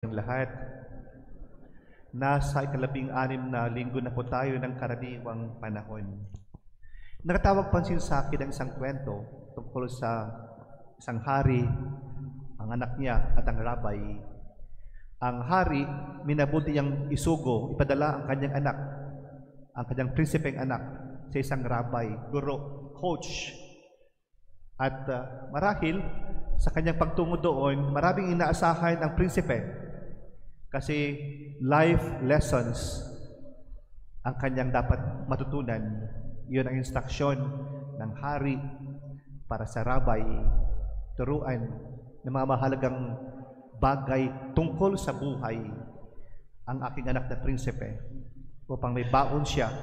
Ang lahat, nasa ikalabing-anim na linggo na po tayo ng karaniwang panahon. Nakatawag pansin sa akin ang isang kwento tungkol sa isang hari, ang anak niya at ang rabay. Ang hari, minabuti niyang isugo, ipadala ang kanyang anak, ang kanyang prinsipeng anak sa isang rabay, guro, coach. At marahil, sa kanyang pagtungo doon, maraming inaasahan ang prinsipe kasi life lessons ang kanyang dapat matutunan. Iyon ang instruksyon ng hari para sa rabay, turuan ng mga mahalagang bagay tungkol sa buhay ang aking anak na prinsipe upang may baon siya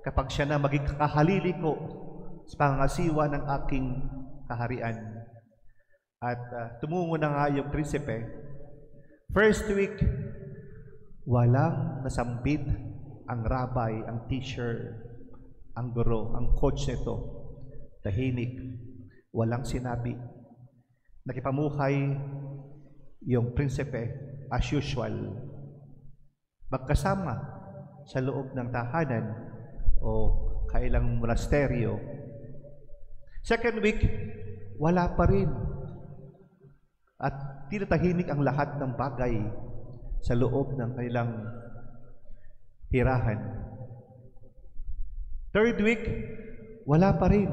kapag siya na maging kahalili ko sa pangangasiwa ng aking kaharian. At tumungo na nga yung prinsipe. First week, walang nasambit ang rabay, ang teacher, ang guro, ang coach nito. Tahimik, walang sinabi. Nakipamuhay yung prinsipe as usual. Magkasama sa loob ng tahanan o kailang monasteryo. Second week, wala pa rin. At tinatahimik ang lahat ng bagay sa loob ng kanilang tirahan. Third week, wala pa rin.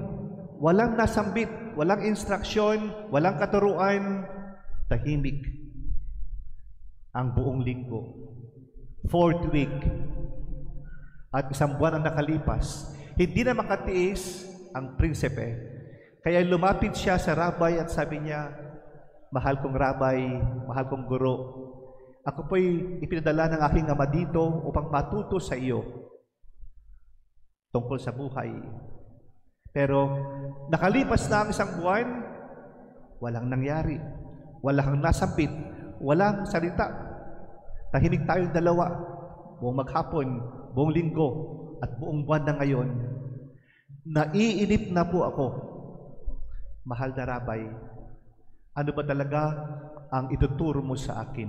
Walang nasambit, walang instruksyon, walang katuruan, tahimik ang buong linggo. Fourth week, at isang buwan ang nakalipas, hindi na makatiis ang prinsipe. Kaya lumapit siya sa rabay at sabi niya, "Mahal kong rabay, mahal kong guro, ako po'y ipinadala ng aking ama dito upang matuto sa iyo tungkol sa buhay. Pero nakalipas na ang isang buwan, walang nangyari, walang nasambit, walang salita. Tahimik tayong dalawa, buong maghapon, buong linggo, at buong buwan na ngayon. Naiinip na po ako. Mahal na rabay, ano ba talaga ang ituturo mo sa akin?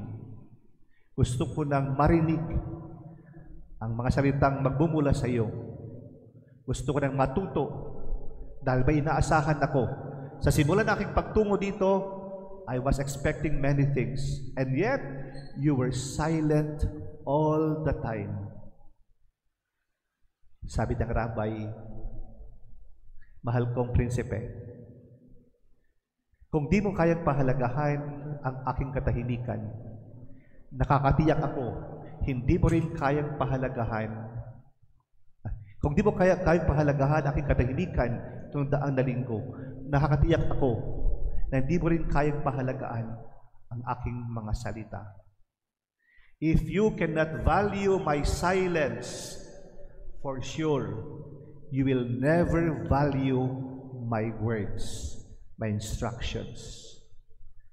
Gusto ko nang marinig ang mga salitang magbumula sa iyo. Gusto ko nang matuto dahil ba inaasahan ako. Sa simula ng aking pagtungo dito, I was expecting many things. And yet, you were silent all the time." Sabi ng rabay, "Mahal kong prinsipe, kung di mo kayang pahalagahan ang aking katahimikan, nakakatiyak ako, hindi mo rin kayang pahalagahan. Kung di mo kayang pahalagahan ang aking katahimikan itong daang na linggo, nakakatiyak ako na hindi mo rin kayang pahalagaan ang aking mga salita. If you cannot value my silence, for sure, you will never value my words, my instructions."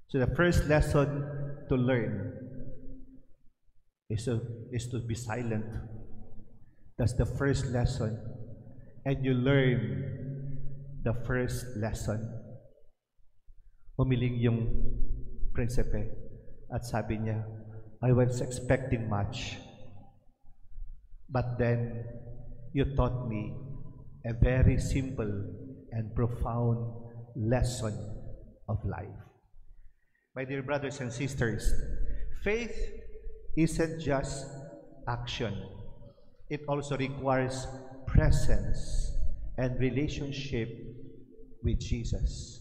So the first lesson to learn is to be silent. That's the first lesson. And you learn the first lesson. Umiling yung prinsipe at sabi niya, "I was expecting much, but then you taught me a very simple and profound lesson of life." My dear brothers and sisters, faith isn't just action. It also requires presence and relationship with Jesus.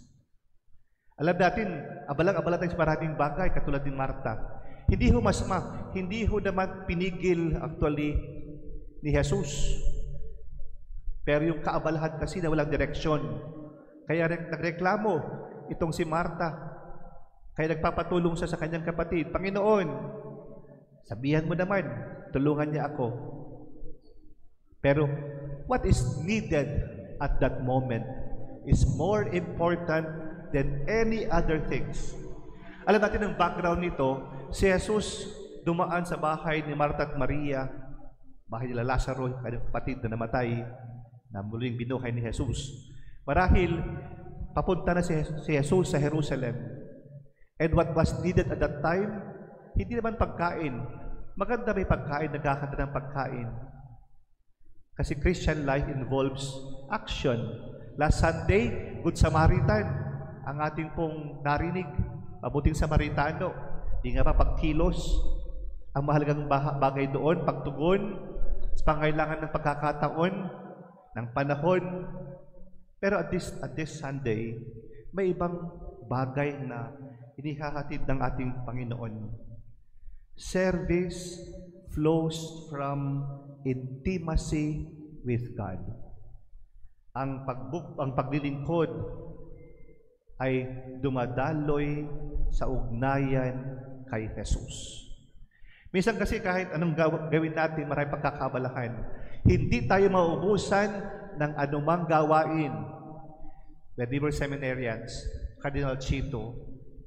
Alam natin, abalang-abala tayo sa maraming bagay, katulad ni Marta. Hindi ho masama, hindi ho naman pinigil actually ni Jesus. Pero yung kaabalahan kasi na walang direksyon. Kaya nagreklamo itong si Marta. Kaya nagpapatulong siya sa kanyang kapatid, "Panginoon, sabihan mo naman, tulungan niya ako." Pero what is needed at that moment is more important than any other things. Alam natin ang background nito, si Jesus dumaan sa bahay ni Marta at Maria, bahay nila Lazaro, kanyang kapatid na namatay, na muling binuhay ni Jesus. Marahil, papunta na si Jesus sa Jerusalem. And what was needed at that time hindi naman pagkain. Maganda may pagkain, nagkakanta ng pagkain. Kasi Christian life involves action. Last Sunday, Good Samaritan, ang ating pong narinig, mabuting Samaritano. Hindi nga pa pagkilos, ang mahalagang bagay doon, pagtugon, sa pangailangan ng pagkakataon, ng panahon. Pero at this Sunday, may ibang bagay na inihahatid ng ating Panginoon. Service flows from intimacy with God. Ang paglilingkod ay dumadaloy sa ugnayan kay Jesus. Minsan kasi kahit anong gawin natin, maraming pagkakabalahan. Hindi tayo mauubusan ng anumang gawain. Redeemer Seminarians, Cardinal Chito,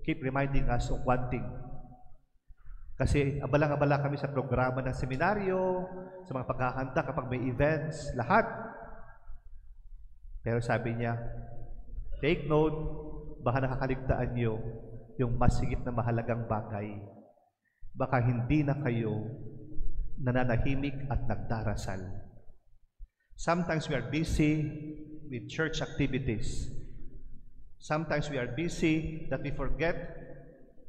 keep reminding us of one thing. Kasi abalang-abala kami sa programa ng seminaryo, sa mga paghahanda kapag may events, lahat. Pero sabi niya, take note, baka nakakaligtaan niyo yung mas higit na mahalagang bagay. Baka hindi na kayo nananahimik at nagdarasal. Sometimes we are busy with church activities. Sometimes we are busy that we forget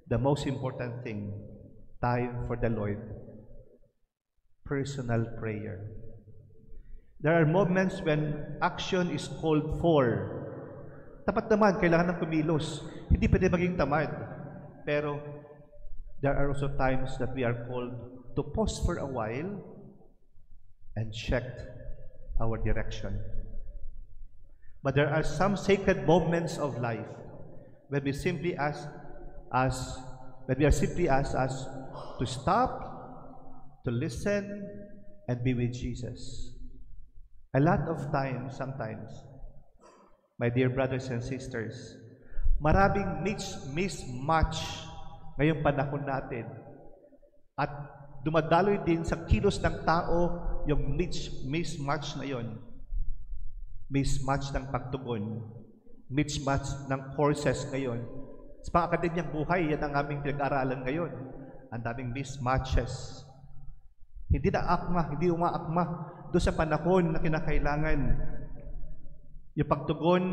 the most important thing, time for the Lord. Personal prayer. There are moments when action is called for. Tapat naman, kailangan ng kumilos. Hindi pwede maging tamad. Pero there are also times that we are called to pause for a while and check our direction. But there are some sacred moments of life when we simply ask us to stop, to listen, and be with Jesus. A lot of times, sometimes, my dear brothers and sisters, maraming mismatch ngayong panahon natin. At dumadaloy din sa kilos ng tao yung mismatch na yon. Mismatch ng pagtugon. Mismatch ng courses ngayon. Sa pang-akademyang buhay, yan ang aming pinag-aralan ngayon. Ang daming mismatches. Hindi na akma, hindi umaakma doon sa panahon na kinakailangan. Yung pagtugon,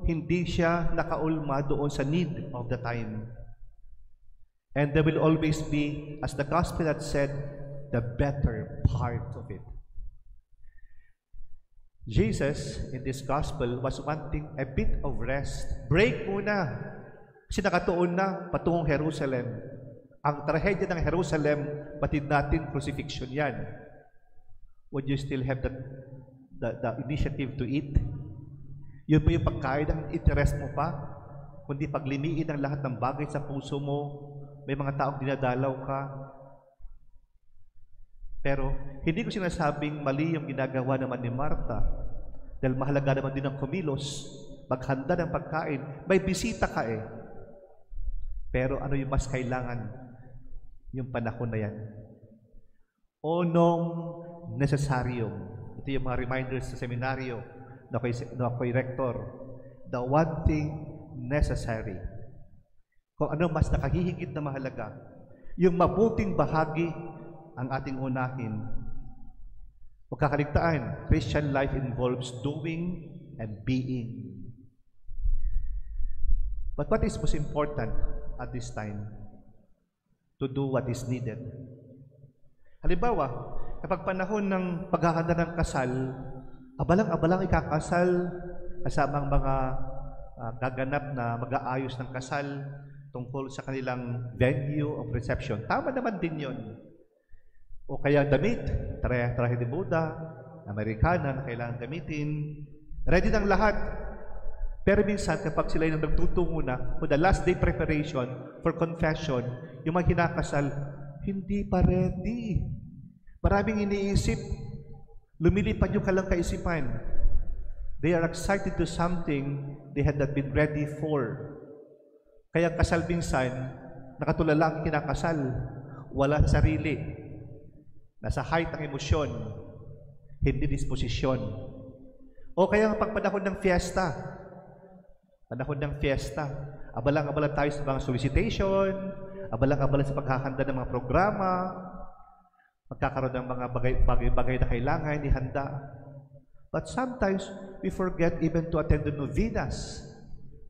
hindi siya nakaulma doon sa need of the time. And there will always be, as the gospel had said, the better part of it. Jesus, in this gospel, was wanting a bit of rest. Break muna. Kasi nakatuon na patungong Jerusalem. Ang trahedya ng Jerusalem, batid natin, crucifixion yan. Would you still have the initiative to eat? Yun ba yung pagkain ng interest mo pa? Kundi paglimiin ang lahat ng bagay sa puso mo, may mga taong dinadalaw ka. Pero hindi ko sinasabing mali yung ginagawa naman ni Martha. Dahil mahalaga naman din ang kumilos, maghanda ng pagkain. May bisita ka eh. Pero ano yung mas kailangan? Yung panahon na yan. Onong nesesaryong. Ito yung mga reminders sa seminaryo na ako'y rector. The one thing necessary. Kung ano mas nakahihigit na mahalaga. Yung mabuting bahagi ang ating unahin. Huwag kakaligtaan, Christian life involves doing and being. But what is most important at this time? To do what is needed. Halimbawa, kapag panahon ng paghahanda ng kasal, abalang-abalang ikakasal kasama ang mga gaganap na mag-aayos ng kasal tungkol sa kanilang venue of reception. Tama naman din yon. O kaya damit, trahe de Buddha, Amerikana na kailangan gamitin. Ready ng lahat. Pero minsan, kapag sila yung nagtutungo na for the last day preparation for confession, yung mga kinakasal, hindi pa ready. Maraming iniisip. Lumilipad yung kalang kaisipan. They are excited to something they had not been ready for. Kaya kasal minsan, nakatulala ang kinakasal. Wala sa sarili. Nasa height ng emosyon, hindi disposisyon. O kaya pag panahon ng fiesta, abalang-abala tayo sa mga solicitation, abalang-abala sa paghahanda ng mga programa, magkakaroon ng mga bagay-bagay na kailangan ihanda. But sometimes, we forget even to attend the novenas,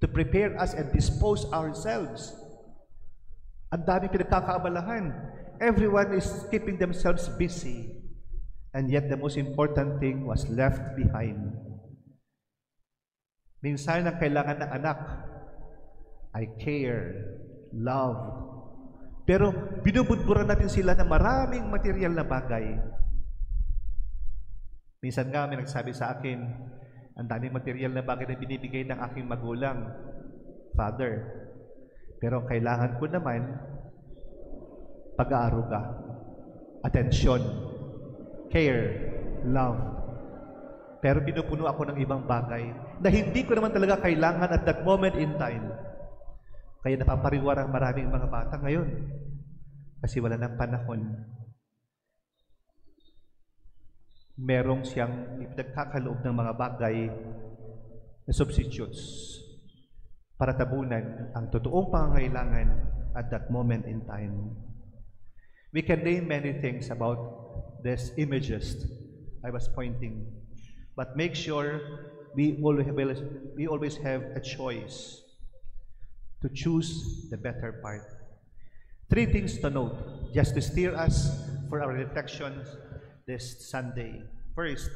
to prepare us and dispose ourselves. Ang daming pinagkakaabalahan. Everyone is keeping themselves busy. And yet, the most important thing was left behind. Minsan, ang kailangan ng anak ay care, love. Pero, binubudburan natin sila ng maraming material na bagay. Minsan nga, may nagsabi sa akin, ang daming material na bagay na binibigay ng aking magulang, father. Pero ang kailangan ko naman, pag-aaruga, atensyon, care, love. Pero pinupuno ako ng ibang bagay na hindi ko naman talaga kailangan at that moment in time. Kaya napapariwar ang maraming mga bata ngayon kasi wala ng panahon. Merong siyang ipinagkakaloob ng mga bagay na substitutes para tabunan ang totoong pangangailangan at that moment in time. We can name many things about these images I was pointing, but make sure we always have a choice to choose the better part. 3 things to note, just to steer us for our reflections this Sunday. First,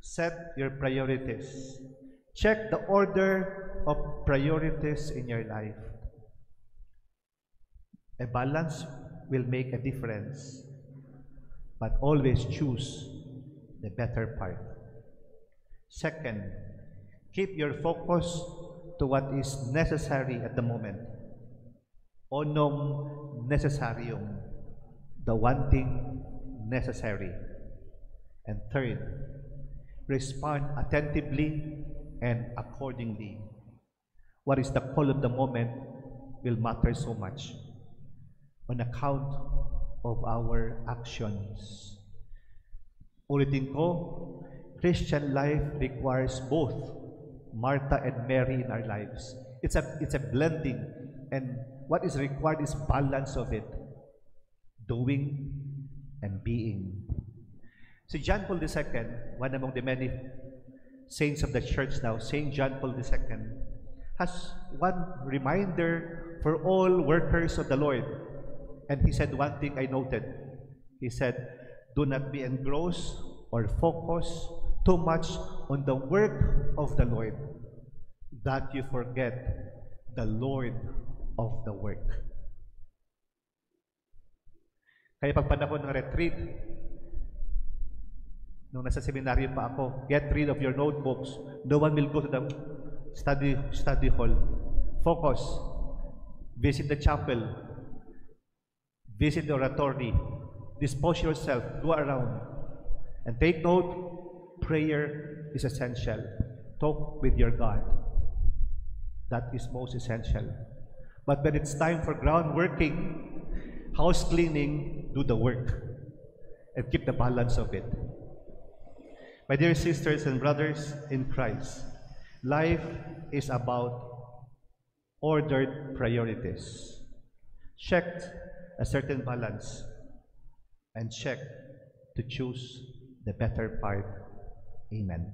set your priorities. Check the order of priorities in your life. A balance will make a difference, but always choose the better part. Second, keep your focus to what is necessary at the moment. Onum necessarium, the one thing necessary. And third, respond attentively and accordingly. What is the call of the moment will matter so much on account of our actions. Ulitin ko, Christian life requires both Martha and Mary in our lives. It's a blending, and what is required is balance of it, doing and being. Si John Paul II, one among the many saints of the church now, Saint John Paul II, has one reminder for all workers of the Lord. And he said one thing I noted. He said, do not be engrossed or focus too much on the work of the Lord, that you forget the Lord of the work. Kaya pag panahon ng retreat, nung nasa seminaryo pa ako, get rid of your notebooks. No one will go to the study hall. Focus. Visit the chapel. Visit the oratory. Dispose yourself. Go around. And take note, prayer is essential. Talk with your God. That is most essential. But when it's time for ground working, house cleaning, do the work. And keep the balance of it. My dear sisters and brothers in Christ, life is about ordered priorities. Check a certain balance and check to choose the better part. Amen.